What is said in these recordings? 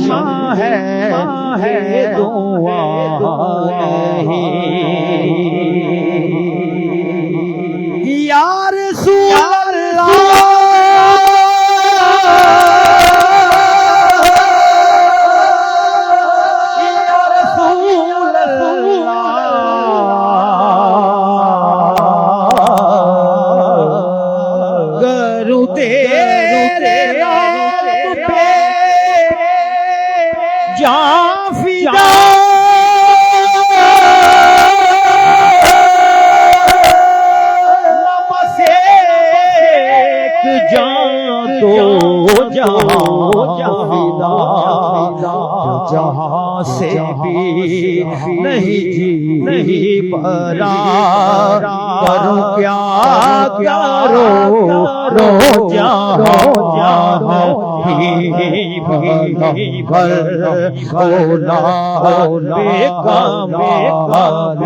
شاہ ہے دعا یا رسول اللہ جہاں سے بھی نہیں جی پرا کروں کیا رو جہاں ہی بھر اولا بے کمال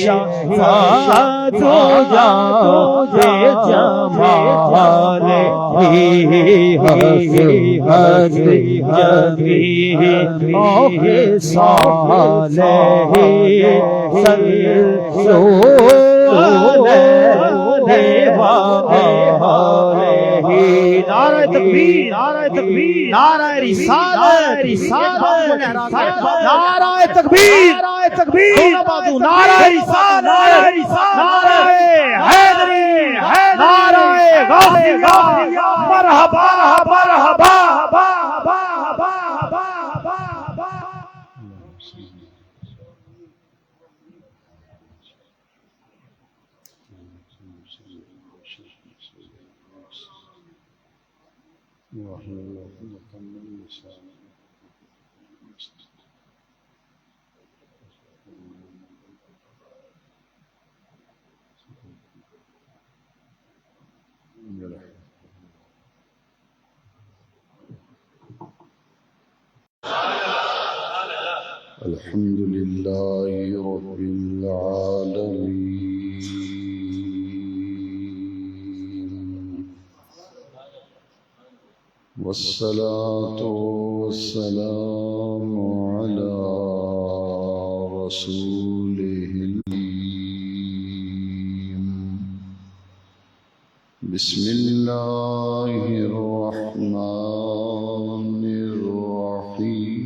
شفاعت ہو جائے جمال نعرہ تکبیر نعرہ تکبیر نعرہ رسالت نعرہ تکبیر نعرہ رسالت نعرہ حیدری نعرہ غوثیہ مرحبا مرحبا الحمد لله رب العالمين والصلاة والسلام على رسوله الكريم بسم الله الرحمن الرحيم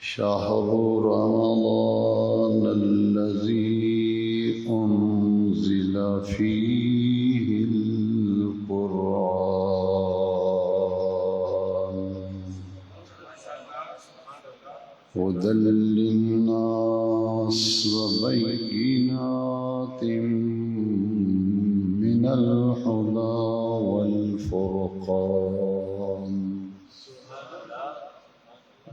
شهر رمضان الذي أنزل فيه القرآن هدى للناس وبينات من الهدى والفرقان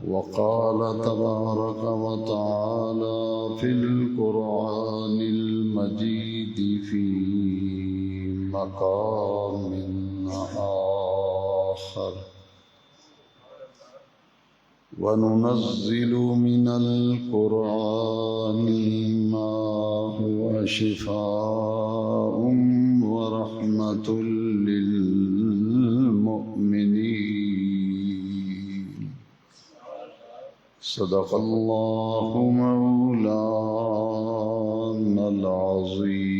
وقال تبارك وتعالى في القرآن المجيد في مقام آخر وننزل من القرآن ما هو شفاء ورحمة للمؤمنين صدق الله مولانا العظيم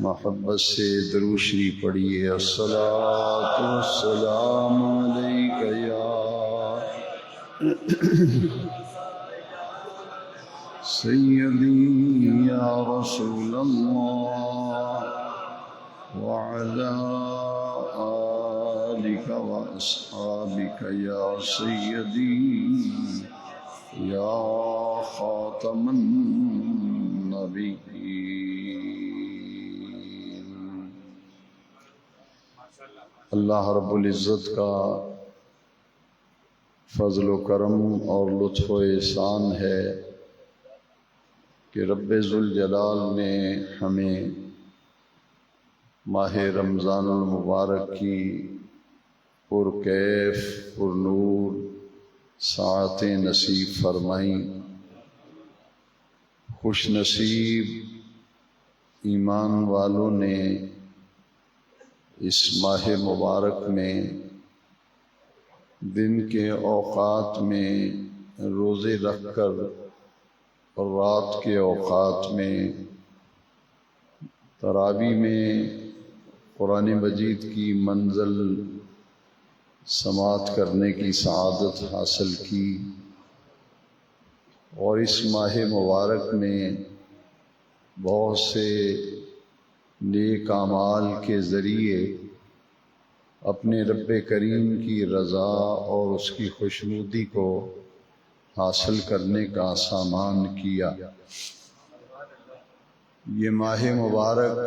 محبت سے درود شریف پڑھیے الصلاۃ والسلام علیک یا سیدی یا رسول اللہ وعلی آلک واصحابک یا سیدی یا خاتم النبیین۔ اللہ رب العزت کا فضل و کرم اور لطف و احسان ہے کہ رب ذوالجلال نے ہمیں ماہ رمضان المبارک کی پرکیف پرنور ساعتیں نصیب فرمائیں خوش نصیب ایمان والوں نے اس ماہ مبارک میں دن کے اوقات میں روزے رکھ کر اور رات کے اوقات میں تراویح میں قرآن مجید کی منزل سماعت کرنے کی سعادت حاصل کی، اور اس ماہ مبارک میں بہت سے نیک اعمال کے ذریعے اپنے رب کریم کی رضا اور اس کی خوشنودی کو حاصل کرنے کا سامان کیا۔ یہ ماہ مبارک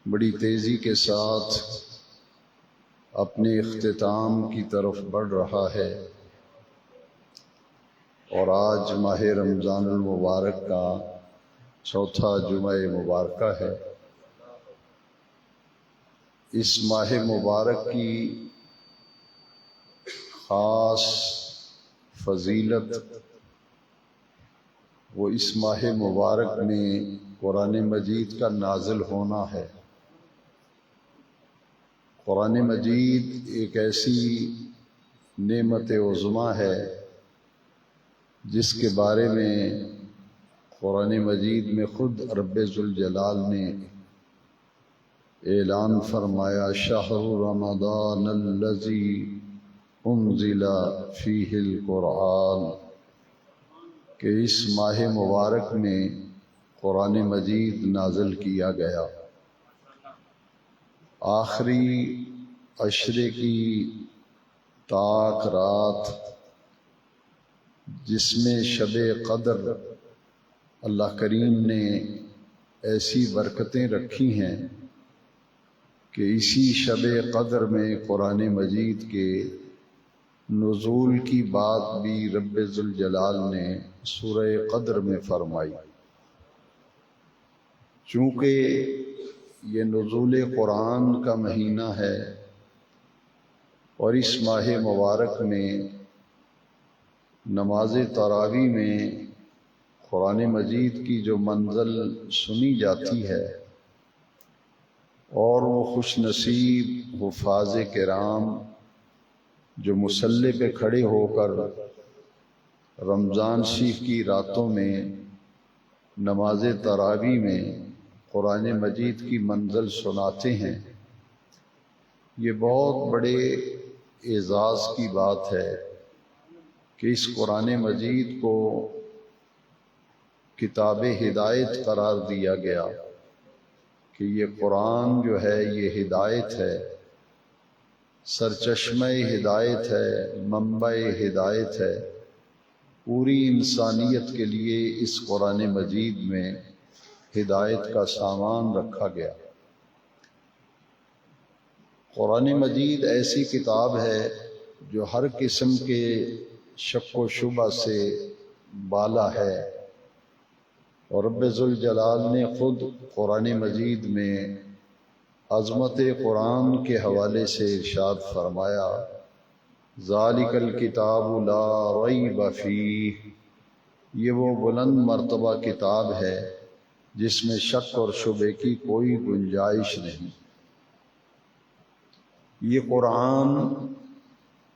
بڑی تیزی کے ساتھ اپنے اختتام کی طرف بڑھ رہا ہے، اور آج ماہ رمضان المبارک کا چوتھا جمعہ مبارکہ ہے۔ اس ماہ مبارک کی خاص فضیلت وہ اس ماہ مبارک میں قرآن مجید کا نازل ہونا ہے۔ قرآن مجید ایک ایسی نعمت عظمیٰ ہے جس کے بارے میں قرآن مجید میں خود رب ذوالجلال نے اعلان فرمایا، شہر رمضان الذی انزل فیہ القرآن، کہ اس ماہ مبارک میں قرآن مجید نازل کیا گیا۔ آخری عشرے کی طاق رات جس میں شب قدر اللہ کریم نے ایسی برکتیں رکھی ہیں کہ اسی شب قدر میں قرآن مجید کے نزول کی بات بھی رب ذوالجلال نے سورہ قدر میں فرمائی۔ چونکہ یہ نزول قرآن کا مہینہ ہے اور اس ماہ مبارک میں نماز تراویح میں قرآن مجید کی جو منزل سنی جاتی ہے، اور وہ خوش نصیب حفاظ کرام جو مصلی پہ کھڑے ہو کر رمضان شریف کی راتوں میں نماز تراویح میں قرآن مجید کی منزل سناتے ہیں، یہ بہت بڑے اعزاز کی بات ہے کہ اس قرآن مجید کو کتاب ہدایت قرار دیا گیا، کہ یہ قرآن جو ہے یہ ہدایت ہے، سرچشمہ ہدایت ہے، منبع ہدایت ہے۔ پوری انسانیت کے لیے اس قرآن مجید میں ہدایت کا سامان رکھا گیا۔ قرآن مجید ایسی کتاب ہے جو ہر قسم کے شک و شبہ سے بالا ہے، اور رب ذوالجلال نے خود قرآن مجید میں عظمت قرآن کے حوالے سے ارشاد فرمایا، ذالک الکتاب لا ریب فیہ، یہ وہ بلند مرتبہ کتاب ہے جس میں شک اور شبے کی کوئی گنجائش نہیں۔ یہ قرآن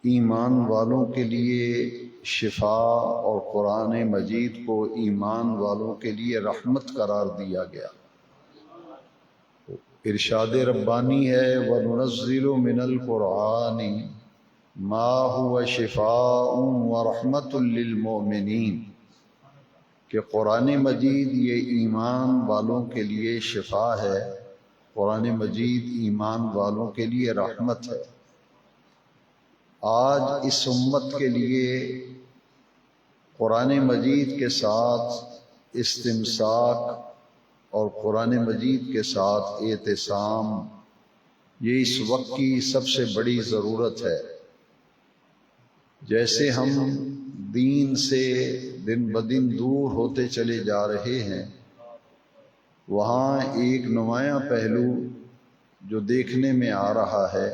ایمان والوں کے لیے شفا، اور قرآن مجید کو ایمان والوں کے لیے رحمت قرار دیا گیا۔ ارشاد ربانی ہے، وَنُنَزِّلُ مِنَ الْقُرْآنِ مَا هُوَ شِفَاءٌ وَرَحْمَةٌ لِّلْمُؤْمِنِينَ، کہ قرآن مجید یہ ایمان والوں کے لیے شفا ہے، قرآن مجید ایمان والوں کے لیے رحمت ہے۔ آج اس امت کے لیے قرآن مجید کے ساتھ استمساک اور قرآن مجید کے ساتھ اعتصام، یہ اس وقت کی سب سے بڑی ضرورت ہے۔ جیسے ہم دین سے دن بدن دور ہوتے چلے جا رہے ہیں، وہاں ایک نمایاں پہلو جو دیکھنے میں آ رہا ہے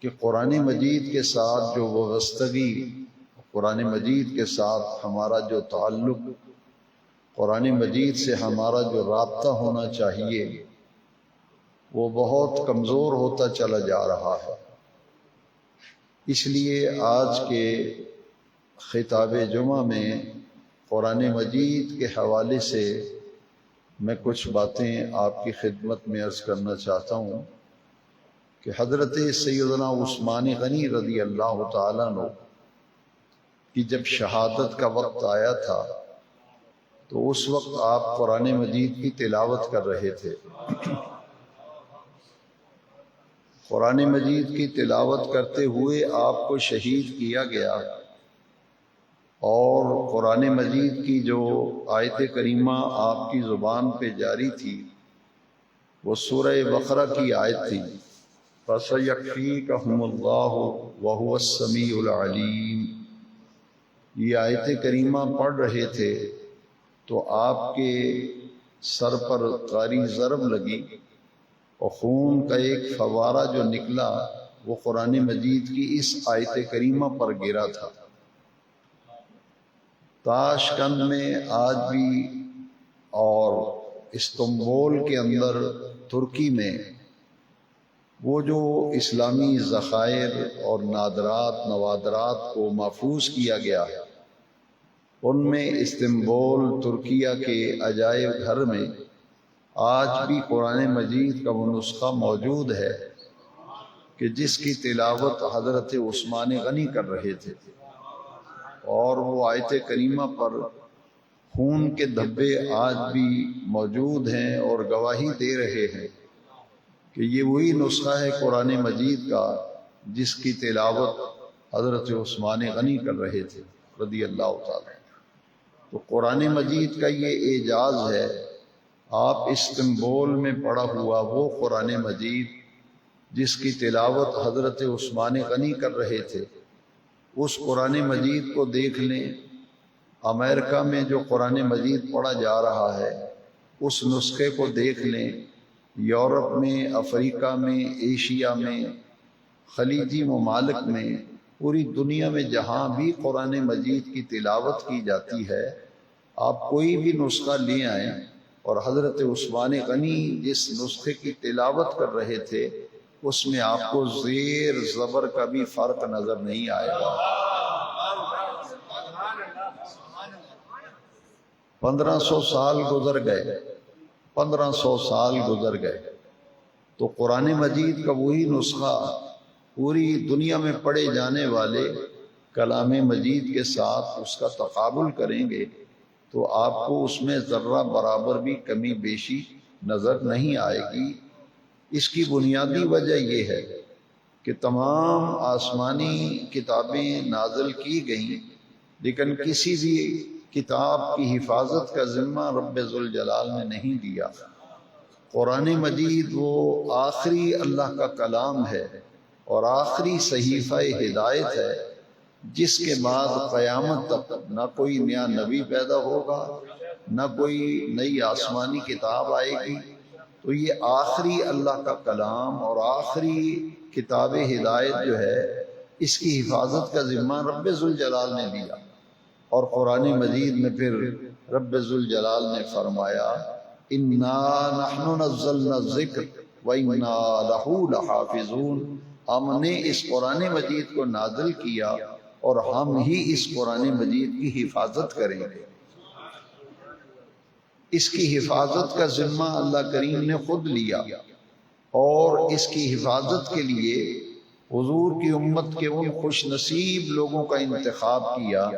کہ قرآن مجید کے ساتھ جو وابستگی، قرآن مجید کے ساتھ ہمارا جو تعلق قرآن مجید سے ہمارا جو رابطہ ہونا چاہیے وہ بہت کمزور ہوتا چلا جا رہا ہے۔ اس لیے آج کے خطاب جمعہ میں قرآن مجید کے حوالے سے میں کچھ باتیں آپ کی خدمت میں عرض کرنا چاہتا ہوں کہ حضرت سیدنا عثمان غنی رضی اللہ تعالیٰ عنہ کی جب شہادت کا وقت آیا تھا تو اس وقت آپ قرآن مجید کی تلاوت کر رہے تھے۔ قرآن مجید کی تلاوت کرتے ہوئے آپ کو شہید کیا گیا، اور قرآن مجید کی جو آیت کریمہ آپ کی زبان پہ جاری تھی وہ سورہ بقرہ کی آیت تھی، فَسَيَكْفِيكَهُمُ اللَّهُ وَهُوَ السَّمِيعُ الْعَلِيمُ۔ یہ آیت کریمہ پڑھ رہے تھے تو آپ کے سر پر قاری ضرب لگی اور خون کا ایک فوارہ جو نکلا وہ قرآن مجید کی اس آیت کریمہ پر گرا تھا۔ تاشکند میں آج بھی اور استنبول کے اندر ترکی میں وہ جو اسلامی ذخائر اور نادرات نوادرات کو محفوظ کیا گیا ہے، ان میں استنبول ترکیہ کے عجائب گھر میں آج بھی قرآن مجید کا وہ نسخہ موجود ہے کہ جس کی تلاوت حضرت عثمان غنی کر رہے تھے، اور وہ آیت کریمہ پر خون کے دھبے آج بھی موجود ہیں اور گواہی دے رہے ہیں کہ یہ وہی نسخہ ہے قرآن مجید کا جس کی تلاوت حضرت عثمان غنی کر رہے تھے رضی اللہ تعالی۔ تو قرآن مجید کا یہ اعجاز ہے، آپ استنبول میں پڑھا ہوا وہ قرآن مجید جس کی تلاوت حضرت عثمان غنی کر رہے تھے، اس قرآن مجید کو دیکھ لیں۔ امریکہ میں جو قرآن مجید پڑھا جا رہا ہے اس نسخے کو دیکھ لیں، یورپ میں، افریقہ میں، ایشیا میں، خلیجی ممالک میں، پوری دنیا میں جہاں بھی قرآن مجید کی تلاوت کی جاتی ہے، آپ کوئی بھی نسخہ لے آئیں اور حضرت عثمان غنی جس نسخے کی تلاوت کر رہے تھے اس میں آپ کو زیر زبر کا بھی فرق نظر نہیں آئے گا۔ 1500 سال گزر گئے، 1500 سال گزر گئے تو قرآن مجید کا وہی نسخہ پوری دنیا میں پڑھے جانے والے کلام مجید کے ساتھ اس کا تقابل کریں گے تو آپ کو اس میں ذرہ برابر بھی کمی بیشی نظر نہیں آئے گی۔ اس کی بنیادی وجہ یہ ہے کہ تمام آسمانی کتابیں نازل کی گئیں لیکن کسی بھی کتاب کی حفاظت کا ذمہ رب ذوالجلال نے نہیں دیا۔ قرآن مجید وہ آخری اللہ کا کلام ہے اور آخری صحیفہ ہدایت ہے جس کے بعد قیامت تک نہ کوئی نیا نبی پیدا ہوگا، نہ کوئی نئی آسمانی کتاب آئے گی۔ تو یہ آخری اللہ کا کلام اور آخری کتاب ہدایت جو ہے اس کی حفاظت کا ذمہ رب ذوالجلال نے دیا، اور قرآن مجید میں پھر رب ذوالجلال نے فرمایا اِنَّا نَحْنُ نَزَّلْنَا الذِّكْرَ وَإِنَّا لَهُ لَحَافِظُونَ، ہم نے اس قرآن مجید کو نازل کیا اور ہم ہی اس قرآن مجید کی حفاظت کریں گے۔ اس کی حفاظت کا ذمہ اللہ کریم نے خود لیا، اور اس کی حفاظت کے لیے حضور کی امت کے ان خوش نصیب لوگوں کا انتخاب کیا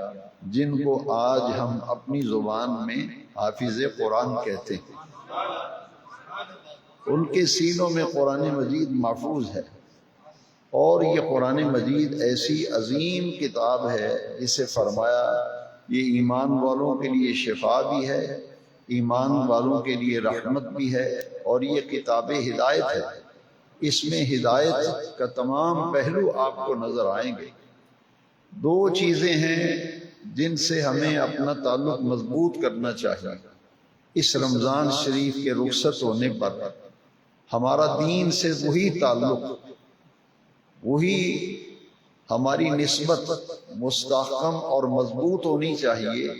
جن کو آج ہم اپنی زبان میں حافظ قرآن کہتے ہیں۔ ان کے سینوں میں قرآن مجید محفوظ ہے، اور یہ قرآن مجید ایسی عظیم کتاب ہے جسے فرمایا یہ ایمان والوں کے لیے شفا بھی ہے، ایمان والوں کے لیے رحمت بھی ہے، اور یہ کتاب ہدایت ہے۔ اس میں ہدایت کا تمام پہلو آپ کو نظر آئیں گے۔ دو چیزیں ہیں جن سے ہمیں اپنا تعلق مضبوط کرنا چاہیے۔ اس رمضان شریف کے رخصت ہونے پر ہمارا دین سے وہی تعلق، وہی ہماری نسبت مستحکم اور مضبوط ہونی چاہیے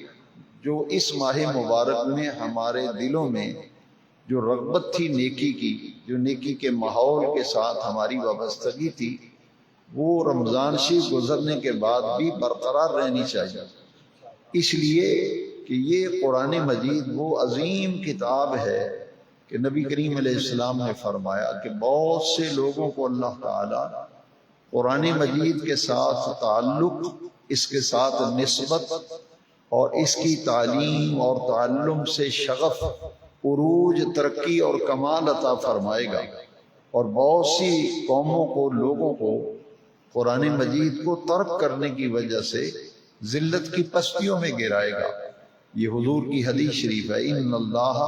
جو اس ماہ مبارک میں ہمارے دلوں میں جو رغبت تھی نیکی کی، جو نیکی کے ماحول کے ساتھ ہماری وابستگی تھی، وہ رمضان شریف گزرنے کے بعد بھی برقرار رہنی چاہیے۔ اس لیے کہ یہ قرآن مجید وہ عظیم کتاب ہے کہ نبی کریم علیہ السلام نے فرمایا کہ بہت سے لوگوں کو اللہ تعالی قرآن مجید کے ساتھ تعلق، اس کے ساتھ نسبت اور اس کی تعلیم اور تعلم سے شغف، عروج، ترقی اور کمال عطا فرمائے گا، اور بہت سی قوموں کو، لوگوں کو قرآن مجید کو ترک کرنے کی وجہ سے ذلت کی پستیوں میں گرائے گا۔ یہ حضور کی حدیث شریف ہے، ان اللہ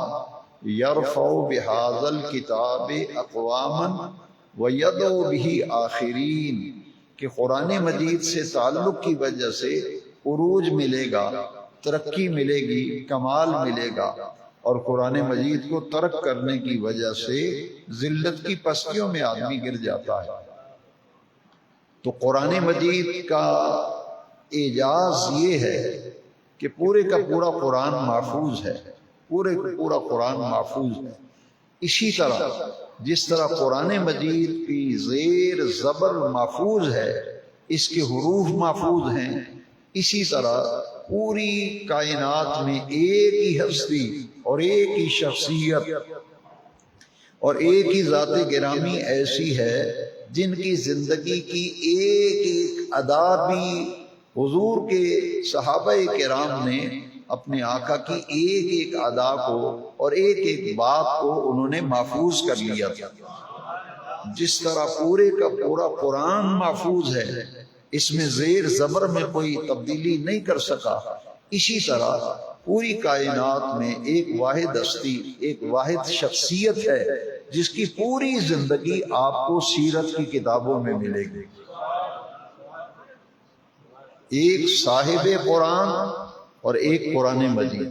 یرفع بہذا الکتاب اقواما ویدعو بہ آخرین، کہ قرآن مجید سے تعلق کی وجہ سے عروج ملے گا، ترقی ملے گی، کمال ملے گا، اور قرآن مجید کو ترک کرنے کی وجہ سے ذلت کی پستیوں میں آدمی گر جاتا ہے۔ تو قرآن مجید کا اعجاز یہ ہے کہ پورے کا پورا قرآن محفوظ ہے، پورے کا پورا قرآن محفوظ ہے۔ اسی طرح جس طرح قرآن مجید کی زیر زبر محفوظ ہے، اس کے حروف محفوظ ہیں، اسی طرح پوری کائنات میں ایک ہی ہستی اور ایک ہی شخصیت اور ایک ہی ذات گرامی ایسی ہے جن کی زندگی کی ایک ایک ادا بھی حضور کے صحابہ کرام نے اپنے آقا کی ایک ایک ادا کو اور ایک ایک بات کو انہوں نے محفوظ کر لیا تھا۔ جس طرح پورے کا پورا قرآن محفوظ ہے، اس میں زیر زبر میں کوئی تبدیلی نہیں کر سکا، اسی طرح پوری کائنات میں ایک واحد ہستی، ایک واحد شخصیت ہے جس کی پوری زندگی آپ کو سیرت کی کتابوں میں ملے گی۔ ایک صاحب قرآن اور ایک قرآن مجید۔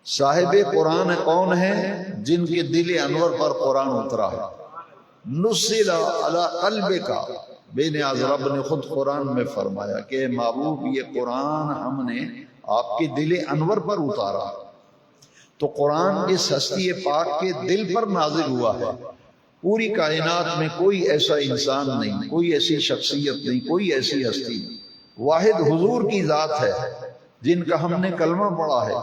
صاحب قرآن کون ہے؟ جن کے دل انور پر قرآن اترا ہے۔ نزل علی قلبک، بے نیاز رب نے خود قرآن میں فرمایا کہ اے محبوب، یہ قرآن ہم نے آپ کے دل انور پر اتارا۔ تو قرآن اس ہستی پاک کے دل پر نازل ہوا ہے۔ پوری کائنات میں کوئی ایسا انسان نہیں، کوئی ایسی شخصیت نہیں، کوئی ایسی ہستی نہیں، واحد حضور کی ذات ہے جن کا ہم نے کلمہ پڑھا ہے،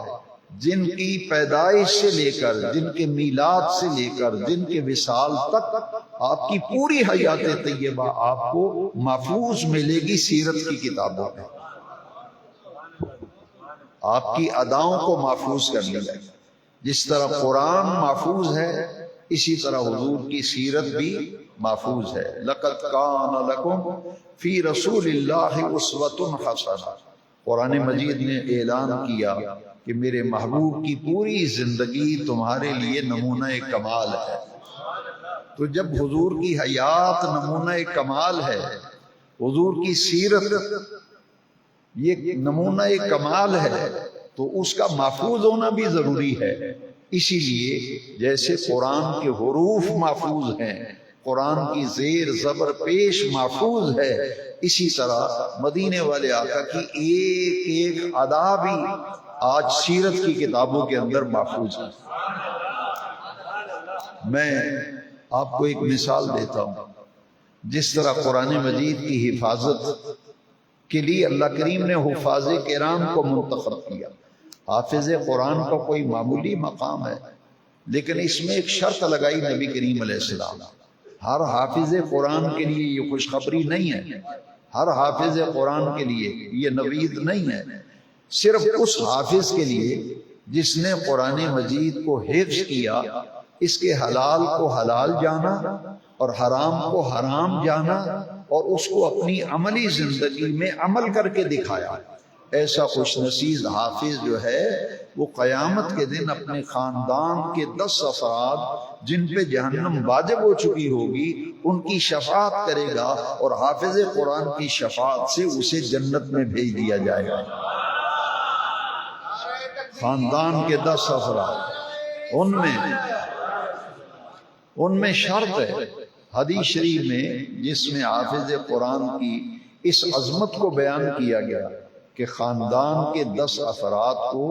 جن کی پیدائش سے لے کر، جن کے میلاد سے لے کر، جن کے وصال تک آپ کی پوری حیات طیبہ آپ کو محفوظ ملے گی سیرت کی کتابوں میں۔ آپ کی اداؤں کو محفوظ کر لیا جائے۔ جس طرح قرآن محفوظ ہے، اسی طرح حضور کی سیرت بھی محفوظ ہے۔ لَقَدْ كَانَ لَكُمْ فِي رَسُولِ اللَّهِ أُسْوَةٌ حَسَنَةٌ، قرآن مجید نے اعلان کیا کہ میرے محبوب کی پوری زندگی تمہارے لیے نمونہ کمال ہے۔ تو جب حضور کی حیات نمونہ کمال ہے، حضور کی سیرت یہ نمونہ کمال ہے، تو اس کا محفوظ ہونا بھی ضروری ہے۔ اسی لیے جیسے قرآن کے حروف محفوظ ہیں، قرآن کی زیر زبر پیش محفوظ ہے، اسی طرح مدینے والے آقا کی ایک ایک ادا بھی آج سیرت کی کتابوں کے اندر محفوظ ہے۔ میں آپ کو ایک مثال دیتا ہوں۔ جس طرح قرآن مجید کی حفاظت کے لیے اللہ کریم نے حفاظ کرام کو منتخب کیا۔ حافظ قرآن کا کوئی معمولی مقام ہے، لیکن اس میں ایک شرط لگائی نبی کریم علیہ السلام۔ ہر حافظ قرآن کے لیے یہ خوشخبری نہیں ہے، ہر حافظ قرآن کے لیے یہ نوید نہیں ہے، صرف اس حافظ کے لیے جس نے قرآن مجید کو حفظ کیا، اس کے حلال کو حلال جانا اور حرام کو حرام جانا، اور اس کو اپنی عملی زندگی میں عمل کر کے دکھایا۔ ایسا خوش نصیب حافظ جو ہے وہ قیامت کے دن اپنے خاندان کے 10 افراد جن پہ جہنم واجب ہو چکی ہوگی ان کی شفاعت کرے گا، اور حافظ قرآن کی شفاعت سے اسے جنت میں بھیج دیا جائے گا۔ خاندان کے 10 افراد، ان میں شرط ہے حدیث شریف میں، جس میں حافظ قرآن کی اس عظمت کو بیان کیا گیا کہ خاندان کے 10 افراد کو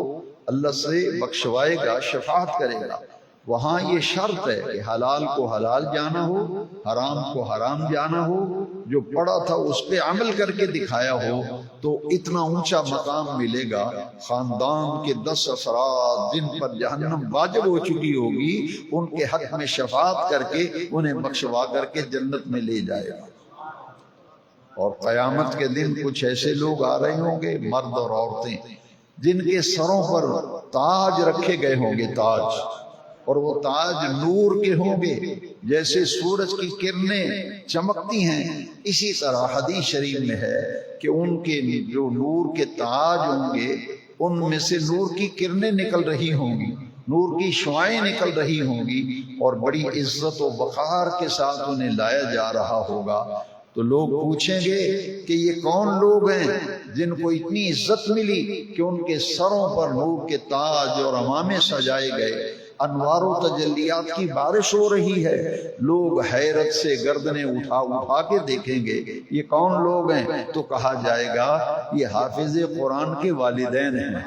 اللہ سے بخشوائے گا، شفاعت کرے گا۔ وہاں یہ شرط ہے کہ حلال کو حلال جانا ہو، حرام کو حرام جانا ہو، جو پڑھا تھا اس پہ عمل کر کے دکھایا ہو، تو اتنا اونچا مقام ملے گا۔ خاندان کے 10 افراد جن پر جہنم واجب ہو چکی ہوگی، ان کے حق میں شفاعت کر کے انہیں بخشوا کر کے جنت میں لے جائے گا۔ اور قیامت کے دن کچھ ایسے لوگ آ رہے ہوں گے، مرد اور عورتیں، جن کے سروں پر تاج رکھے گئے ہوں گے، تاج، اور وہ تاج نور کے ہوں گے، جیسے سورج کی کرنیں چمکتی ہیں، اسی طرح حدیث شریف میں ہے کہ ان کے جو نور کے تاج ہوں گے، ان میں سے نور کی کرنیں نکل رہی ہوں گی، نور کی شعائیں نکل رہی ہوں گی، اور بڑی عزت و وقار کے ساتھ انہیں لایا جا رہا ہوگا۔ تو لوگ پوچھیں گے کہ یہ کون لوگ ہیں جن کو اتنی عزت ملی کہ ان کے سروں پر نور کے تاج اور عمامے سجائے گئے، انوار و تجلیات کی بارش ہو رہی ہے، لوگ حیرت سے گردنیں اٹھا اٹھا کے دیکھیں گے یہ کون لوگ ہیں؟ تو کہا جائے گا یہ حافظ قرآن کے والدین ہیں،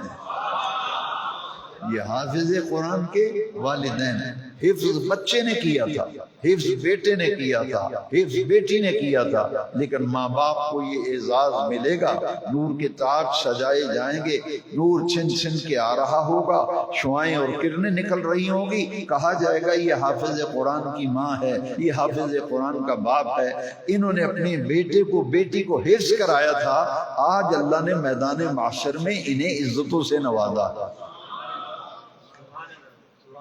یہ حافظ قرآن کے والدین ہیں۔ حفظ بچے نے کیا تھا، حفظ بیٹے نے کیا تھا، حفظ بیٹی نے کیا تھا، لیکن ماں باپ کو یہ اعزاز ملے گا، نور کے تاج سجائے جائیں گے، نور چھن چھن کے آ رہا ہوگا، شعائیں اور کرنیں نکل رہی ہوں گی، کہا جائے گا یہ حافظ قرآن کی ماں ہے، یہ حافظ قرآن کا باپ ہے، انہوں نے اپنے بیٹے کو بیٹی کو حفظ کرایا تھا، آج اللہ نے میدان معاشر میں انہیں عزتوں سے نوازا۔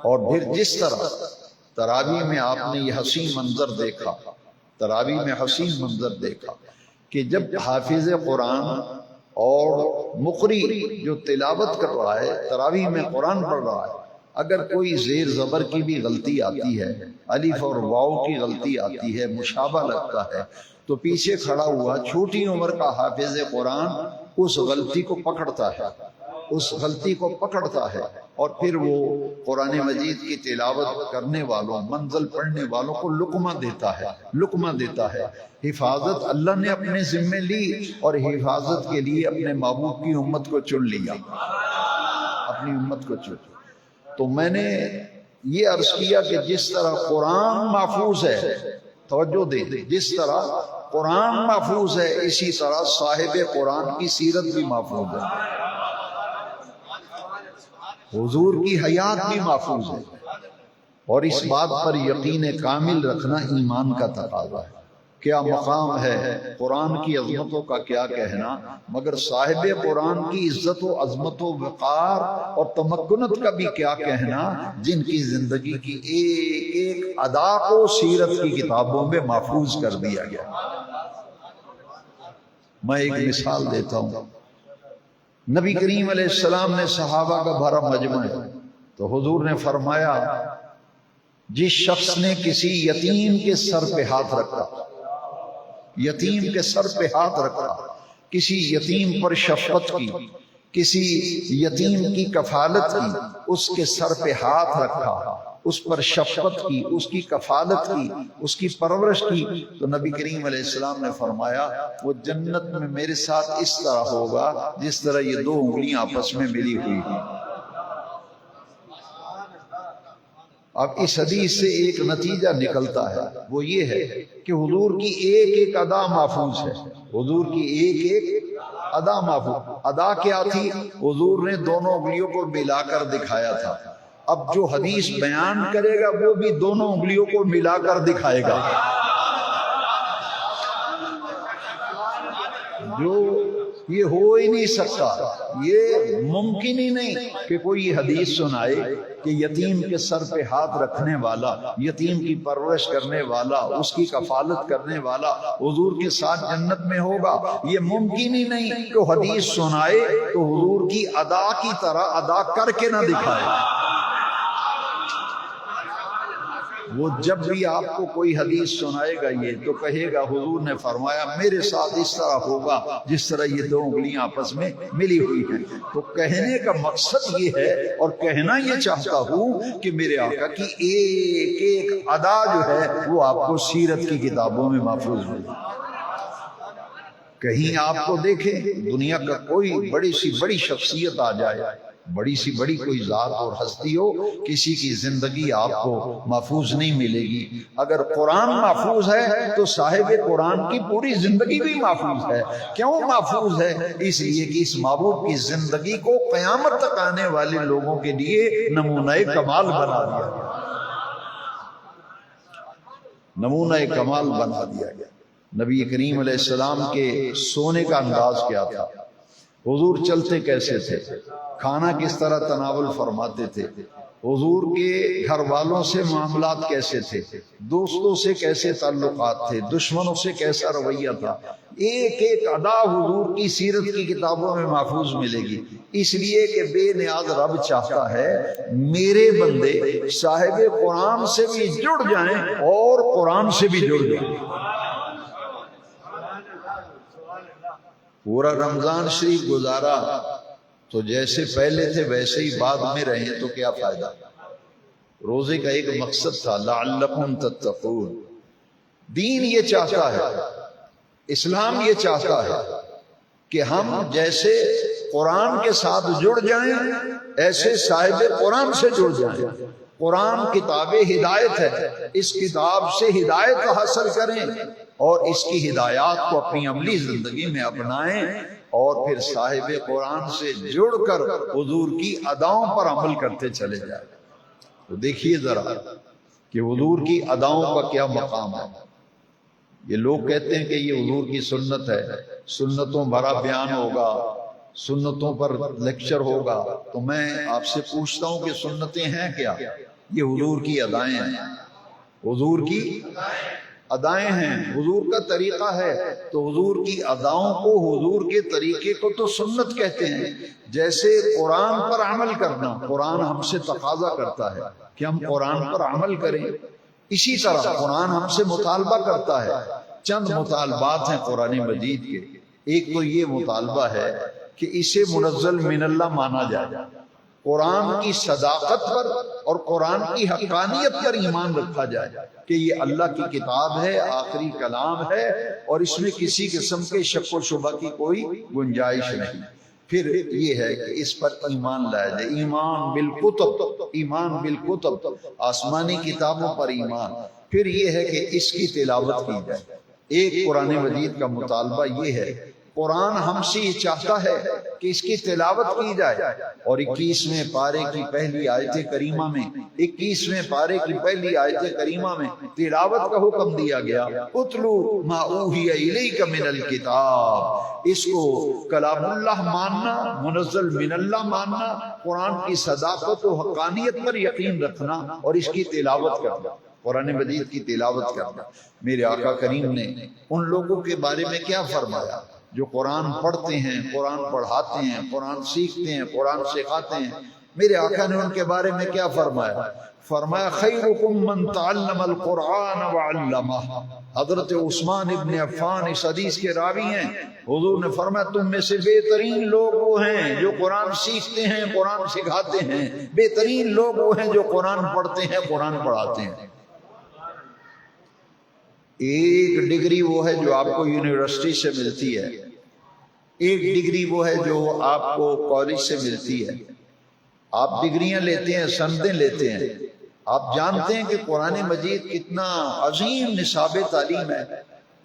اور پھر جس طرح تراویح میں آپ نے یہ حسین منظر دیکھا، تراویح میں حسین منظر دیکھا کہ جب حافظ قرآن اور مقری جو تلاوت کر رہا ہے، تراویح میں قرآن پڑھ رہا ہے، اگر کوئی زیر زبر کی بھی غلطی آتی ہے، الف اور واو کی غلطی آتی ہے، مشابہ لگتا ہے، تو پیچھے کھڑا ہوا چھوٹی عمر کا حافظ قرآن اس غلطی کو پکڑتا ہے، اس غلطی کو پکڑتا ہے، اور پھر وہ قرآن مجید کی تلاوت کرنے والوں، منزل پڑھنے والوں کو لقمہ دیتا ہے، لقمہ دیتا ہے۔ حفاظت اللہ نے اپنے ذمے لی، اور حفاظت کے لیے اپنے محبوب کی امت کو چن لیا، اپنی امت کو چن۔ تو میں نے یہ عرض کیا کہ جس طرح قرآن محفوظ ہے، توجہ دے، جس طرح قرآن محفوظ ہے، اسی طرح صاحب قرآن کی سیرت بھی محفوظ ہے، حضور کی حیات بھی محفوظ ہے، اور اس بات پر یقین کامل رکھنا ایمان کا تقاضا ہے۔ کیا مقام ہے، قرآن کی عظمتوں کا کیا کہنا، مگر صاحب قرآن کی عزت و عظمت و وقار اور تمکنت کا بھی کیا کہنا، جن کی زندگی کی ایک ایک ادا کو سیرت کی کتابوں میں محفوظ کر دیا گیا۔ میں ایک مثال دیتا ہوں، نبی کریم علیہ السلام نے صحابہ کا بھرا مجمع ہے، تو حضور نے فرمایا جس شخص نے کسی یتیم کے سر پہ ہاتھ رکھا، یتیم کے سر پہ ہاتھ رکھا، کسی یتیم پر شفقت کی، کسی یتیم کی کفالت کی، اس کے سر پہ ہاتھ رکھا، اس پر شفقت کی، اس کی کفالت کی، اس کی پرورش کی، تو نبی کریم علیہ السلام نے فرمایا وہ جنت میں میرے ساتھ اس طرح ہوگا جس طرح یہ دو انگلیاں آپس میں ملی ہوئی ہیں۔ اب اس حدیث سے ایک نتیجہ نکلتا ہے، وہ یہ ہے کہ حضور کی ایک ایک ادا محفوظ ہے، حضور کی ایک ایک ادا محفوظ۔ ادا کیا تھی؟ حضور نے دونوں انگلیوں کو ملا کر دکھایا تھا، اب جو حدیث بیان کرے گا وہ بھی دونوں انگلیوں کو ملا کر دکھائے گا۔ جو یہ ہو ہی نہیں سکتا، یہ ممکن ہی نہیں کہ کوئی یہ حدیث سنائے کہ یتیم کے سر پہ ہاتھ رکھنے والا، یتیم کی پرورش کرنے والا، اس کی کفالت کرنے والا حضور کے ساتھ جنت میں ہوگا۔ یہ ممکن ہی نہیں کہ حدیث سنائے تو حضور کی ادا کی طرح ادا کر کے نہ دکھائے۔ وہ جب بھی آپ کو کوئی حدیث سنائے گا یہ تو کہے گا حضور نے فرمایا میرے ساتھ اس طرح ہوگا جس طرح یہ دو انگلیاں آپس میں ملی ہوئی ہیں۔ تو کہنے کا مقصد یہ ہے، اور کہنا یہ چاہتا ہوں کہ میرے آقا کی ایک ایک ادا جو ہے وہ آپ کو سیرت کی کتابوں میں محفوظ ہوگی۔ کہیں آپ کو دیکھیں دنیا کا کوئی بڑی سی بڑی شخصیت آ جائے، بڑی سی بڑی کوئی ذات اور ہستی ہو، کسی کی زندگی آپ کو محفوظ نہیں ملے گی۔ اگر قرآن محفوظ ہے تو صاحب قرآن کی پوری زندگی بھی محفوظ ہے۔ کیوں محفوظ ہے؟ اس لیے کہ اس محبوب کی زندگی کو قیامت تک آنے والے لوگوں کے لیے نمونہ کمال بنا دیا گیا، نمونہ کمال بنا دیا گیا۔ نبی کریم علیہ السلام کے سونے کا انداز کیا تھا؟ حضور چلتے کیسے تھے؟ کھانا کس طرح تناول فرماتے تھے؟ حضور کے گھر والوں سے معاملات کیسے تھے؟ دوستوں سے کیسے تعلقات تھے؟ دشمنوں سے کیسا رویہ تھا؟ ایک ایک ادا حضور کی سیرت کی کتابوں میں محفوظ ملے گی، اس لیے کہ بے نیاز رب چاہتا ہے میرے بندے صاحب قرآن سے بھی جڑ جائیں اور قرآن سے بھی جڑ جائیں۔ پورا رمضان شریف گزارا تو جیسے پہلے تھے ویسے ہی بعد میں رہیں تو کیا فائدہ؟ روزے کا ایک مقصد تھا لعلکم تتقون۔ دین یہ چاہتا ہے، اسلام یہ چاہتا ہے کہ ہم جیسے قرآن کے ساتھ جڑ جائیں ایسے صاحب قرآن سے جڑ جائیں۔ قرآن کتاب ہدایت ہے، اس کتاب سے ہدایت حاصل کریں اور اس کی ہدایات کو اپنی عملی زندگی میں اپنائیں، اور پھر صاحب قرآن سے جڑ کر حضور کی اداؤں پر عمل کرتے چلے جائیں۔ تو دیکھیے ذرا کہ حضور کی اداؤں کا کیا مقام ہے۔ یہ لوگ کہتے ہیں کہ یہ حضور کی سنت ہے، سنتوں بھرا بیان ہوگا، سنتوں پر لیکچر ہوگا، تو میں آپ سے پوچھتا ہوں کہ سنتیں ہیں کیا؟ یہ حضور کی ادائیں ہیں، حضور کی ادائیں ہیں، حضور کا طریقہ ہے، تو حضور کی اداؤں کو، حضور کے طریقے کو تو سنت کہتے ہیں۔ جیسے قرآن پر عمل کرنا، قرآن ہم سے تقاضا کرتا ہے کہ ہم قرآن پر عمل کریں، اسی طرح قرآن ہم سے مطالبہ کرتا ہے۔ چند مطالبات ہیں قرآن مجید کے۔ ایک تو یہ مطالبہ ہے کہ اسے منزل من اللہ مانا جائے، قرآن کی صداقت پر اور قرآن کی حقانیت پر ایمان رکھا جائے کہ یہ اللہ کی کتاب ہے، آخری کلام ہے، اور اس میں کسی قسم کے شک و شبہ کی کوئی گنجائش نہیں۔ پھر یہ ہے کہ اس پر ایمان لایا جائے، ایمان بالکتب، ایمان بالکتب، آسمانی کتابوں پر ایمان۔ پھر یہ ہے کہ اس کی تلاوت کی جائے۔ ایک قرآن مجید کا مطالبہ یہ ہے، قرآن ہم سے یہ چاہتا ہے کہ اس کی تلاوت کی جائے، اور 21ویں پارے کی پہلی آیت کریمہ میں، 21ویں پارے کی پہلی آیت کریمہ میں تلاوت کا حکم دیا گیا، اتلو ما اوحی الیک من الکتاب۔ اس کو کلام اللہ ماننا، منزل من اللہ ماننا، قرآن کی صداقت و حقانیت پر یقین رکھنا اور اس کی تلاوت کرنا، قرآن مجید کی تلاوت کرنا۔ میرے آقا کریم نے ان لوگوں کے بارے میں کیا فرمایا جو قرآن پڑھتے ہیں، قرآن پڑھاتے ہیں، قرآن سیکھتے ہیں، قرآن سکھاتے ہیں؟ میرے آقا نے ان کے بارے میں کیا فرمایا؟ فرمایا خیرکم من تعلم القرآن وعلمہ۔ حضرت عثمان ابن عفان اس حدیث کے راوی ہیں۔ حضور نے فرمایا تم میں سے بہترین لوگ وہ ہیں جو قرآن سیکھتے ہیں، قرآن سکھاتے ہیں، بہترین لوگ وہ ہیں جو قرآن پڑھتے ہیں، قرآن پڑھاتے ہیں۔ ایک ڈگری وہ ہے جو آپ کو یونیورسٹی سے ملتی ہے، ایک ڈگری وہ ہے جو آپ کو کالج سے ملتی ہے۔ آپ ڈگریاں لیتے ہیں، سندیں لیتے ہیں، آپ جانتے ہیں کہ قرآن مجید کتنا عظیم نصاب تعلیم ہے،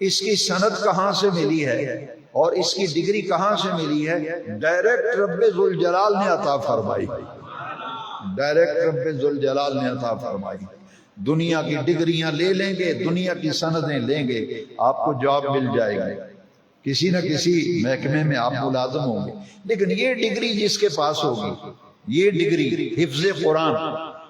اس کی سند کہاں سے ملی ہے اور اس کی ڈگری کہاں سے ملی ہے؟ ڈائریکٹ رب ذوالجلال نے عطا فرمائی، ڈائریکٹ رب ذوالجلال نے عطا فرمائی۔ دنیا کی ڈگریاں لے لیں گے، دنیا کی سندیں لیں گے، آپ کو جاب مل جائے گی، کسی نہ کسی محکمے میں آپ ملازم ہوں گے۔ لیکن یہ ڈگری جس کے پاس ہوگی، یہ ڈگری حفظ قرآن،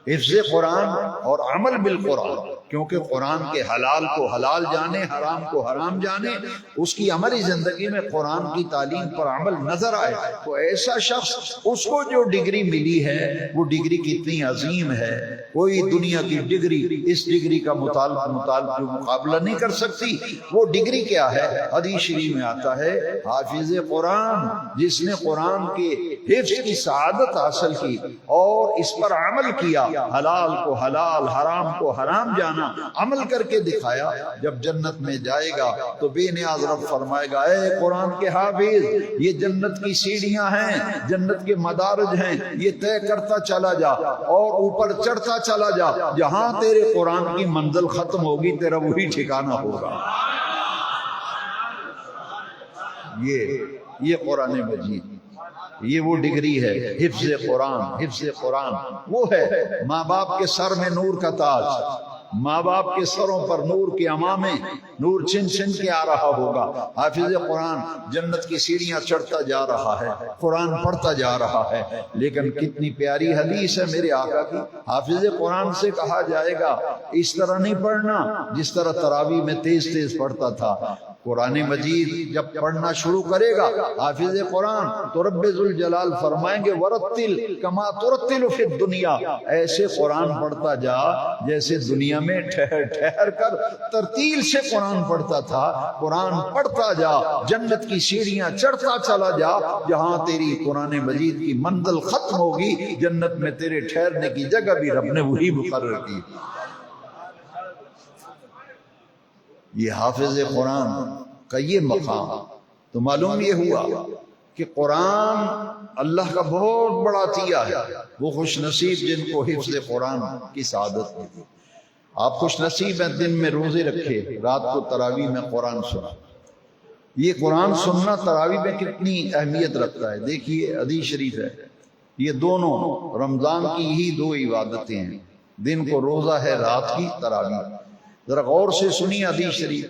حفظ قرآن اور عمل بالقرآن، کیونکہ قرآن کے حلال کو حلال جانے، حرام کو حرام جانے، اس کی عملی زندگی میں قرآن کی تعلیم پر عمل نظر آئے، تو ایسا شخص، اس کو جو ڈگری ملی ہے وہ ڈگری کتنی عظیم ہے، کوئی دنیا کی ڈگری اس ڈگری کا مقابلہ نہیں کر سکتی۔ وہ ڈگری کیا ہے؟ حدیث شریف میں آتا ہے حافظ قرآن، جس نے قرآن کے حفظ کی سعادت حاصل کی اور اس پر عمل کیا، حلال کو حلال، حرام کو حرام جانا، جانا، عمل کر کے دکھایا۔ جب جنت میں جائے گا تو بے نیاز رب فرمائے گا اے قرآن کے حافظ، یہ جنت کی سیڑھیاں ہیں، جنت کے مدارج ہیں، یہ طے کرتا چلا جا اور اوپر چڑھتا چلا جا، جہاں تیرے قرآن کی منزل ختم ہوگی تیرا وہی ٹھکانہ ہوگا۔ یہ قرآن مجید، یہ وہ ڈگری ہے، حفظ قرآن۔ حفظ قرآن وہ ہے ماں باپ کے سر میں نور کا تاج، ماں باپ کے سروں پر نور کے امامے، نور چھن چھن کے آ رہا ہوگا۔ حافظ قرآن جنت کی سیڑھیاں چڑھتا جا رہا ہے، قرآن پڑھتا جا رہا ہے۔ لیکن کتنی پیاری حدیث ہے میرے آقا کی، حافظ قرآن سے کہا جائے گا اس طرح نہیں پڑھنا جس طرح تراویح میں تیز تیز پڑھتا تھا۔ قرآن مجید جب پڑھنا شروع کرے گا حافظ قرآن تو رب ذوالجلال فرمائیں گے ورتل کما ترتل فی الدنیا، ایسے قرآن پڑھتا جا جیسے دنیا میں ٹھہر ٹھہر کر ترتیل سے قرآن پڑھتا تھا۔ قرآن پڑھتا جا، جنت کی سیڑھیاں چڑھتا چلا جا، جہاں تیری قرآن مجید کی منزل ختم ہوگی جنت میں تیرے ٹھہرنے کی جگہ بھی رب نے وہی مقرر کی۔ یہ حافظ قرآن کا یہ مقام تو معلوم یہ ہوا کہ قرآن اللہ کا بہت بڑا عطیہ ہے۔ وہ خوش نصیب جن کو حفظ قرآن کی سعادت ملی۔ آپ خوش نصیب ہیں دن میں روزے رکھے، رات کو تراویح میں قرآن سنا۔ یہ قرآن سننا تراویح میں کتنی اہمیت رکھتا ہے۔ دیکھیے حدیث شریف ہے، یہ دونوں رمضان کی ہی دو عبادتیں ہیں، دن کو روزہ ہے، رات کی تراویح۔ ذرا غور سے سنیے حدیث شریف،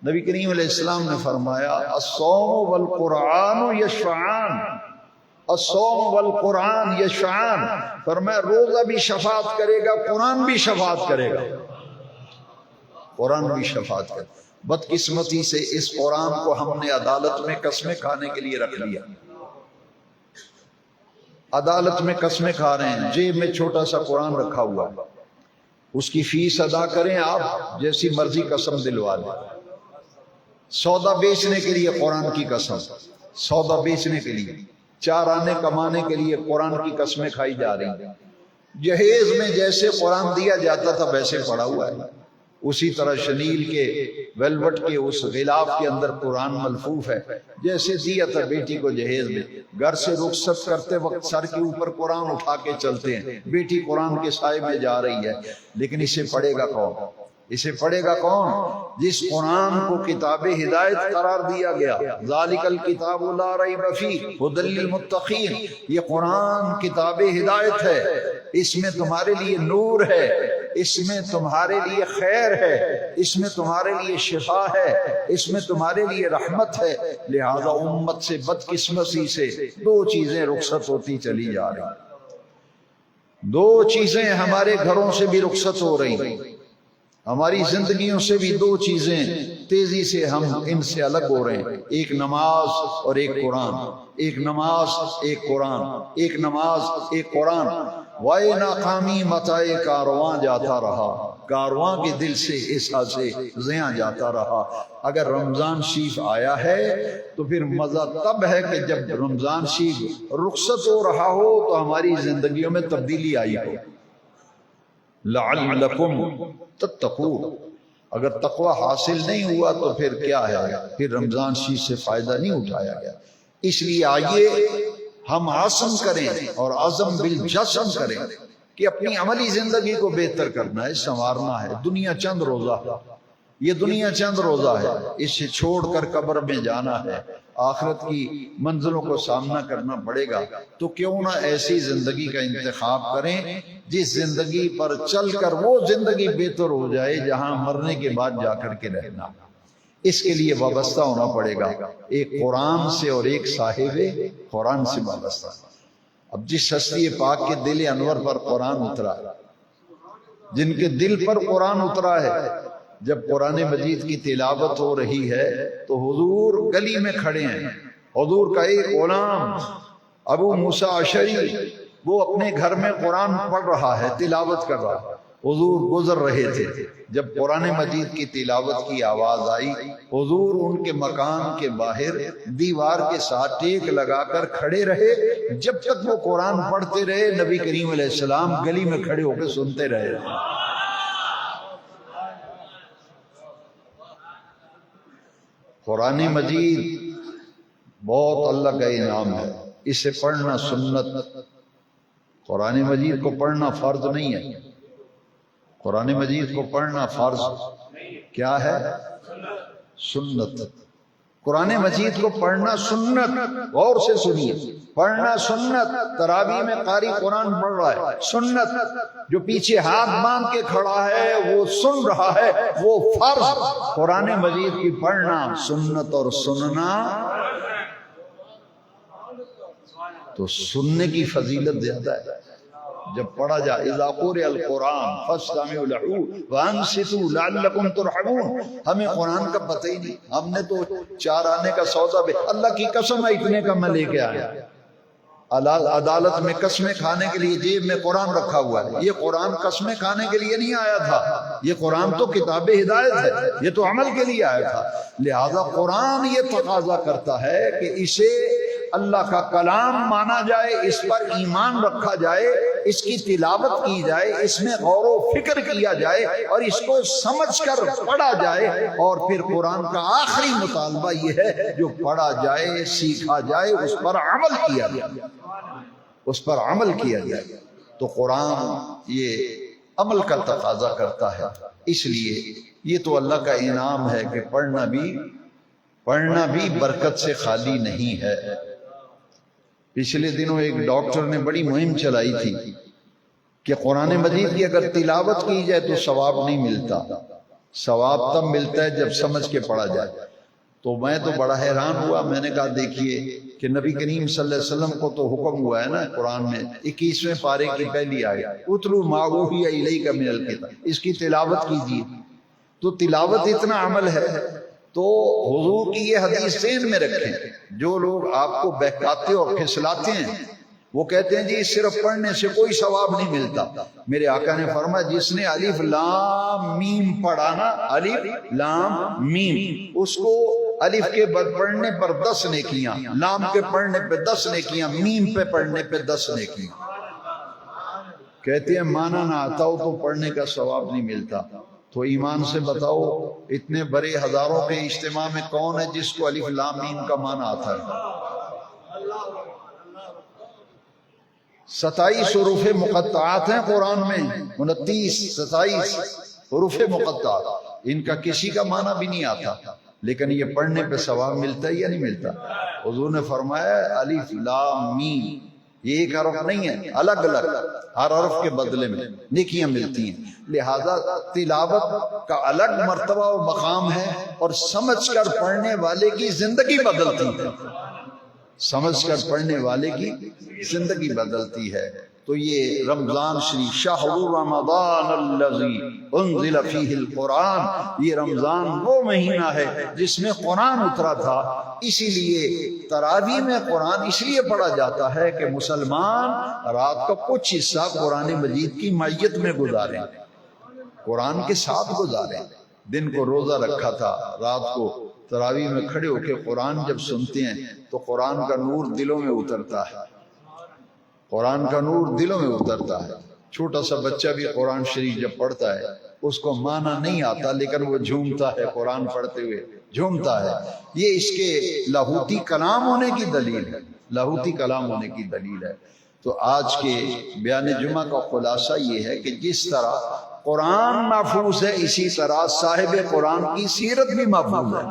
نبی کریم علیہ السلام نے فرمایا الصوم والقرآن یشفعان، الصوم والقرآن یشفعان، فرمایا روزہ بھی شفاعت کرے گا، قرآن بھی شفاعت کرے گا، قرآن بھی شفاعت کرے گا۔ بدقسمتی سے اس قرآن کو ہم نے عدالت میں قسمیں کھانے کے لیے رکھ لیا۔ عدالت میں قسمیں کھا رہے ہیں، جیب میں چھوٹا سا قرآن رکھا ہوا ہے، اس کی فیس ادا کریں آپ، جیسی مرضی قسم دلوا لیں۔ سودا بیچنے کے لیے قرآن کی قسم، سودا بیچنے کے لیے، چار آنے کمانے کے لیے قرآن کی قسمیں کھائی جا رہی ہیں۔ جہیز میں جیسے قرآن دیا جاتا تھا ویسے پڑا ہوا ہے، اسی طرح شنیل کے ویلوٹ کے اس غلاف کے اندر قرآن ملفوف ہے، جیسے دیا تھا بیٹی کو جہیز میں۔ گھر سے رخصت کرتے وقت سر کے اوپر قرآن اٹھا کے چلتے ہیں، بیٹی قرآن کے سائے میں جا رہی ہے، لیکن اسے پڑھے گا کون؟ اسے پڑھے گا کون؟ جس قرآن کو کتاب ہدایت قرار دیا گیا، ذالک الکتاب لا ریب فیہ ھدی للمتقین، یہ قرآن کتاب ہدایت ہے، اس میں تمہارے لیے نور ہے، اس میں تمہارے لیے خیر ہے، اس میں تمہارے لیے شفا ہے، اس میں تمہارے لیے رحمت ہے۔ لہذا امت سے بدقسمتی سے دو چیزیں رخصت ہوتی چلی جا رہی، دو چیزیں ہمارے گھروں سے بھی رخصت ہو رہی، ہماری زندگیوں سے بھی دو چیزیں تیزی سے ہم ان سے الگ ہو رہے ہیں، ایک نماز اور ایک قرآن، ایک نماز ایک قرآن، ایک نماز ایک قرآن۔ وائے ناکامی متائے کارواں جاتا رہا، کارواں کے دل سے ایسا سے زیاں جاتا رہا۔ اگر رمضان شریف آیا ہے تو پھر مزہ تب ہے کہ جب رمضان شریف رخصت ہو رہا ہو تو ہماری زندگیوں میں تبدیلی آئی ہو۔ لعلکم تتقون، اگر تقوی حاصل نہیں ہوا تو پھر کیا ہے، پھر رمضان شریف سے فائدہ نہیں اٹھایا گیا۔ اس لیے آئیے ہم عزم کریں اور عزم بالجزم کریں کہ اپنی عملی زندگی کو بہتر کرنا ہے، سنوارنا ہے۔ دنیا چند روزہ ہے، یہ دنیا چند روزہ ہے، اسے چھوڑ کر قبر میں جانا ہے، آخرت کی منزلوں کو سامنا کرنا پڑے گا۔ تو کیوں نہ ایسی زندگی کا انتخاب کریں جس زندگی پر چل کر وہ زندگی بہتر ہو جائے جہاں مرنے کے بعد جا کر کے رہنا۔ اس کے لیے وابستہ ہونا پڑے گا ایک قرآن سے اور ایک صاحب قرآن سے وابستہ۔ اب جس ہستی پاک کے دل انور پر قرآن اترا، جن کے دل پر قرآن اترا ہے، جب قرآن مجید کی تلاوت ہو رہی ہے تو حضور گلی میں کھڑے ہیں، حضور کا ایک غلام ابو موسیٰ اشعری وہ اپنے گھر میں قرآن پڑھ رہا ہے، تلاوت کر رہا ہے، حضور گزر رہے تھے۔ جب قرآن مجید کی تلاوت کی آواز آئی، حضور ان کے مکان کے باہر دیوار کے ساتھ ٹیک لگا کر کھڑے رہے، جب تک وہ قرآن پڑھتے رہے نبی کریم علیہ السلام گلی میں کھڑے ہو کے سنتے رہے۔ قرآن مجید بہت اللہ کا انعام ہے، اسے پڑھنا سنت، قرآن مجید کو پڑھنا فرض نہیں ہے، قرآن مجید کو پڑھنا فرض کیا ہے؟ سنت۔ قرآن مجید کو پڑھنا سنت، غور سے سنیے، پڑھنا سنت۔ تراویح میں قاری قرآن پڑھ رہا ہے، سنت۔ جو پیچھے ہاتھ باندھ کے کھڑا ہے وہ سن رہا ہے، وہ فرض۔ قرآن مجید کی پڑھنا سنت اور سننا تو سننے کی فضیلت زیادہ ہے۔ جب پڑھا جائے اذا قرئ القرآن فاستمعوا له وانصتوا لعلکم ترحمون۔ ہمیں قرآن کا پتہ ہی نہیں، ہم نے تو 4 آنے کا سودا بھی، اللہ کی قسم ہے اتنے کا میں لے کے آیا، عدالت میں قسمیں کھانے کے لیے جیب میں قرآن رکھا ہوا ہے۔ یہ قرآن قسمیں کھانے کے لیے نہیں آیا تھا، یہ قرآن تو کتاب ہدایت ہے، یہ تو عمل کے لیے آیا تھا۔ لہذا قرآن یہ تقاضا کرتا ہے کہ اسے اللہ کا کلام مانا جائے، اس پر ایمان رکھا جائے، اس کی تلاوت کی جائے، اس میں غور و فکر کیا جائے اور اس کو سمجھ کر پڑھا جائے۔ اور پھر قرآن کا آخری مطالبہ یہ ہے جو پڑھا جائے، سیکھا جائے، اس پر عمل کیا جائے، اس پر عمل کیا جائے۔ تو قرآن یہ عمل کا تقاضا کرتا ہے، اس لیے یہ تو اللہ کا انعام ہے کہ پڑھنا بھی برکت سے خالی نہیں ہے۔ پچھلے دنوں ایک ڈاکٹر نے بڑی مہم چلائی تھی کہ قرآن مجید کی اگر تلاوت کی جائے تو ثواب نہیں ملتا، ثواب تب ملتا ہے جب سمجھ کے پڑھا جائے۔ تو میں تو بڑا حیران ہوا، میں نے کہا دیکھیے کہ نبی کریم صلی اللہ علیہ وسلم کو تو حکم ہوا ہے نا قرآن میں 21ویں پارے کی پہلی آیت اتلو ما اوحی الیک من الکتاب، اس کی تلاوت کیجیے۔ تو تلاوت اتنا عمل ہے، تو حضور کی یہ حدیث ذہن میں رکھیں۔ جو لوگ آپ کو بہکاتے اور پھسلاتے ہیں وہ کہتے ہیں جی صرف پڑھنے سے کوئی ثواب نہیں ملتا، میرے آقا نے فرمایا جس نے الف لام میم پڑھا نا، الف لام میم، اس کو الف کے پڑھنے پر 10 نیکیاں، لام کے پڑھنے پہ 10 نیکیاں، میم پہ پڑھنے پہ 10 نیکیاں۔ کہتے ہیں مانا نہ آتا ہو تو پڑھنے کا ثواب نہیں ملتا۔ تو ایمان سے بتاؤ اتنے بڑے ہزاروں کے اجتماع میں کون ہے جس کو الف لام میم کا معنی آتا ہے؟ 27 حروف مقطعات ہیں قرآن میں، 27 حروف مقطعات، ان کا کسی کا معنی بھی نہیں آتا، لیکن یہ پڑھنے پہ ثواب ملتا ہے یا نہیں ملتا؟ حضور نے فرمایا الف لام میم یہ ایک حرف نہیں ہے، الگ الگ ہر حرف کے بدلے میں نیکیاں ملتی ہیں۔ لہذا تلاوت کا الگ مرتبہ و مقام ہے، اور سمجھ کر پڑھنے والے کی زندگی بدلتی ہے، سمجھ کر پڑھنے والے کی زندگی بدلتی ہے۔ تو یہ رمضان شریف شہر رمضان الذی انزل فیہ القرآن، یہ رمضان وہ مہینہ ہے جس میں قرآن اترا تھا۔ اسی لیے تراویح میں قرآن اس لیے پڑھا جاتا ہے کہ مسلمان رات کا کچھ حصہ قرآن مجید کی معیت میں گزاریں، قرآن کے ساتھ گزاریں۔ دن کو روزہ رکھا تھا، رات کو تراویح میں کھڑے ہو کے قرآن جب سنتے ہیں تو قرآن کا نور دلوں میں اترتا ہے، قرآن کا نور دلوں میں اترتا ہے۔ چھوٹا سا بچہ بھی قرآن شریف جب پڑھتا ہے اس کو معنی نہیں آتا، لیکن وہ جھومتا ہے، قرآن پڑھتے ہوئے جھومتا ہے۔ یہ اس کے لاہوتی کلام ہونے کی دلیل ہے، لاہوتی کلام ہونے کی دلیل ہے۔ تو آج کے بیان جمعہ کا خلاصہ یہ ہے کہ جس طرح قرآن محفوظ ہے اسی طرح صاحب قرآن کی سیرت بھی محفوظ ہے،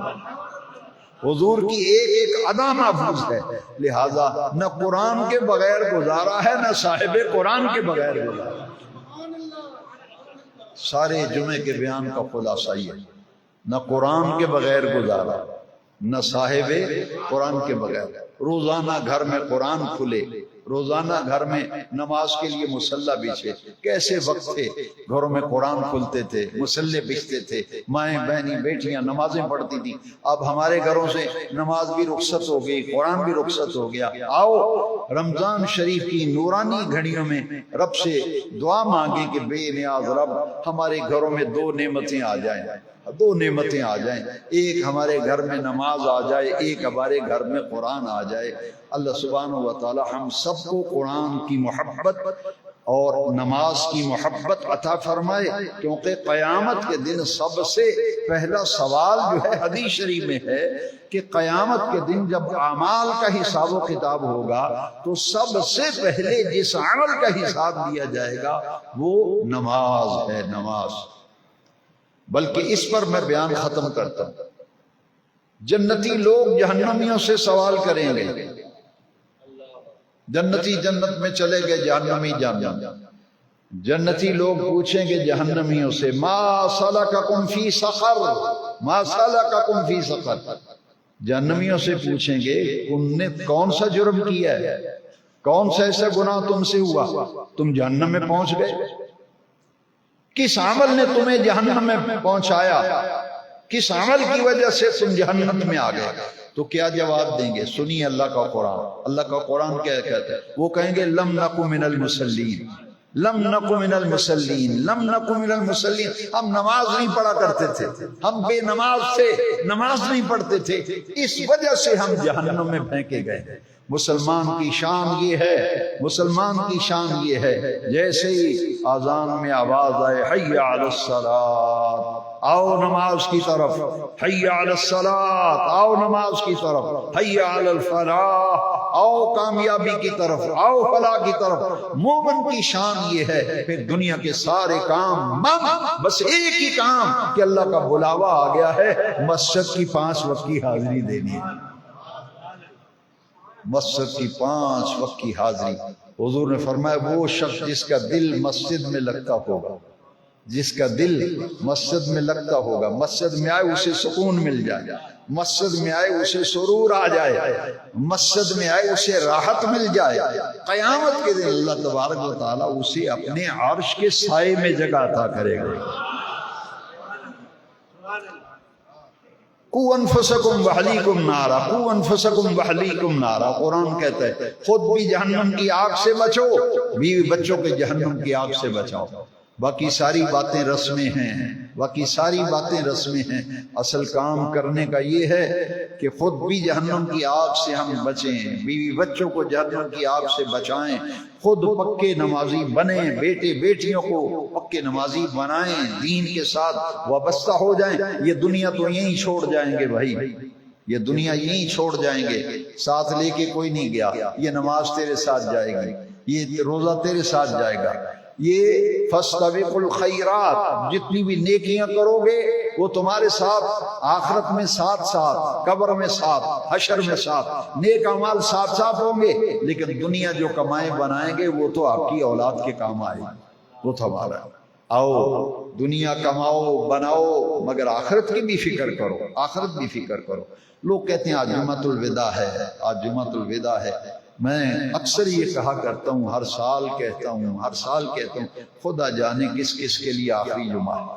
حضور کی ایک ایک ادا محفوظ ہے۔ لہذا نہ قرآن کے بغیر گزارا ہے، نہ صاحب قرآن کے بغیر گزارا۔ سارے جمعے کے بیان کا خلاصہ یہ، نہ قرآن کے بغیر گزارا، نہ صاحب قرآن کے بغیر۔ روزانہ گھر میں قرآن کھلے، روزانہ گھر میں نماز کے لیے مصلی بچھے۔ کیسے وقت تھے گھروں میں قرآن کھلتے تھے، مصلی بچھتے تھے، مائیں بہنیں بیٹیاں نمازیں پڑھتی تھیں۔ اب ہمارے گھروں سے نماز بھی رخصت ہو گئی، قرآن بھی رخصت ہو گیا۔ آؤ رمضان شریف کی نورانی گھڑیوں میں رب سے دعا مانگیں کہ بے نیاز رب ہمارے گھروں میں 2 نعمتیں آ جائیں، 2 نعمتیں آ جائیں، ایک ہمارے گھر میں نماز آ جائے، ایک ہمارے گھر میں قرآن آ جائے۔ اللہ سبحانہ و تعالی ہم سب کو قرآن کی محبت، اور نماز کی محبت عطا فرمائے، کیونکہ قیامت کے دن سب سے پہلا سوال جو ہے حدیث شریف میں ہے کہ قیامت کے دن جب اعمال کا حساب و کتاب ہوگا تو سب سے پہلے جس عمل کا حساب دیا جائے گا وہ نماز ہے، نماز۔ بلکہ اس پر میں بیان ختم کرتا ہوں۔ جنتی لوگ جہنمیوں سے سوال کریں گے، جنتی جنت میں چلے گئے، جہنمی جہنم۔ جنتی لوگ پوچھیں گے جہنمیوں سے ما سلککم فی سقر، ما سلککم فی سقر۔ جہنمیوں سے پوچھیں گے تم نے کون سا جرم کیا ہے، کون سا ایسا گناہ تم سے ہوا تم جہنم میں پہنچ گئے، کس عمل نے تمہیں جہنم میں پہنچایا، کس عمل کی وجہ سے تم جہنم میں آ گئے؟ تو کیا جواب دیں گے؟ سنیے اللہ کا قرآن، اللہ کا قرآن کیا کہتا ہے؟ وہ کہیں گے لم نکو من المصلین، لم نکو من المصلین، لم نکو من المصلین۔ ہم نماز نہیں پڑھا کرتے تھے، ہم بے نماز تھے، نماز نہیں پڑھتے تھے، اس وجہ سے ہم جہنم میں پھینکے گئے۔ مسلمان کی شان یہ ہے، مسلمان کی شان یہ ہے جیسے ہی اذان میں آواز آئے حی علی الصلاۃ، آؤ نماز کی طرف، حی علی الصلاۃ، آؤ نماز کی طرف، حی علی الفلاح، آؤ کامیابی کی طرف، آؤ فلاح کی طرف۔ مومن کی شان یہ ہے، پھر دنیا کے سارے کام بس ایک ہی کام کہ اللہ کا بلاوا آ گیا ہے، مسجد کی 5 وقت کی حاضری دینی ہے، مسجد کی 5 وقت کی حاضری۔ حضور نے فرمایا وہ شخص جس کا دل مسجد میں لگتا ہوگا، جس کا دل مسجد میں لگتا ہوگا، مسجد میں آئے اسے سکون مل جائے، مسجد میں آئے اسے سرور آ جائے، مسجد میں آئے اسے راحت مل جائے، قیامت کے دن اللہ تبارک و تعالیٰ اسے اپنے عرش کے سائے میں جگہ عطا کرے گا۔ قُوْ أَنفُسَكُمْ وَأَهْلِيكُمْ نَارًا، قُوْ أَنفُسَكُمْ وَأَهْلِيكُمْ نَارًا۔ قرآن کہتا ہے خود بھی جہنم کی آگ سے بچو، بیوی بچوں کے جہنم کی آگ سے بچاؤ۔ باقی ساری باتیں رسمیں ہیں، باقی ساری باتیں رسمیں ہیں، اصل کام کرنے کا یہ ہے کہ خود بھی جہنم کی آگ سے ہم بچیں، بیوی بچوں کو جہنم کی آگ سے بچائیں، خود پکے نمازی بنیں، بیٹے بیٹیوں کو پکے نمازی بنائیں، دین کے ساتھ وابستہ ہو جائیں۔ یہ دنیا تو یہیں چھوڑ جائیں گے بھائی، یہ دنیا یہیں چھوڑ جائیں گے، ساتھ لے کے کوئی نہیں گیا۔ یہ نماز تیرے ساتھ جائے گی، یہ روزہ تیرے ساتھ جائے گا، یہ فاستبقوا الخیرات، جتنی بھی نیکیاں کرو گے وہ تمہارے ساتھ آخرت میں ساتھ ساتھ، قبر میں ساتھ، حشر میں ساتھ، نیک اعمال ساتھ ساتھ ہوں گے۔ لیکن دنیا جو کمائیں بنائیں گے وہ تو آپ کی اولاد کے کام آئے گی، وہ تو ہمارا ہے۔ آؤ دنیا کماؤ بناؤ مگر آخرت کی بھی فکر کرو، آخرت بھی فکر کرو۔ لوگ کہتے ہیں آج جمعۃ الوداع ہے، آج جمعۃ الوداع ہے۔ میں اکثر یہ کہا کرتا ہوں، ہر سال کہتا ہوں، ہر سال کہتا ہوں، خدا جانے کس کس کے لیے آخری جمعہ ہے۔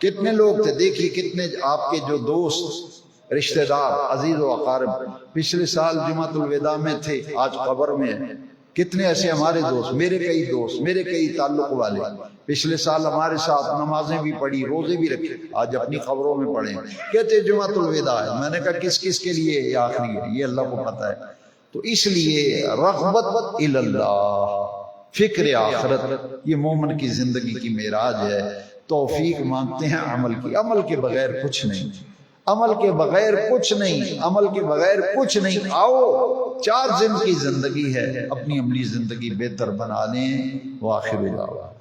کتنے لوگ تھے، دیکھیے کتنے آپ کے جو دوست رشتہ دار عزیز و اقارب پچھلے سال جمعۃ الوداع میں تھے، آج قبر میں ہیں۔ کتنے ایسے ہمارے دوست، میرے کئی دوست، میرے کئی تعلق والے پچھلے سال ہمارے ساتھ نمازیں بھی پڑھی، روزے بھی رکھے، آج اپنی قبروں میں پڑھیں، کہتے جمعۃ الوداع ہے۔ میں نے کہا کس کس کے لیے یہ آخری ہے، یہ اللہ کو پتہ ہے۔ تو اس لیے رغبت الی اللہ، فکر آخرت، یہ مومن کی زندگی کی معراج ہے۔ توفیق مانگتے ہیں عمل کی، عمل کے بغیر کچھ نہیں، عمل کے بغیر کچھ نہیں، عمل کے بغیر کچھ نہیں۔ آؤ 4 دن کی زندگی ہے، اپنی عملی زندگی بہتر بنا لیں۔ وآخر دعوانا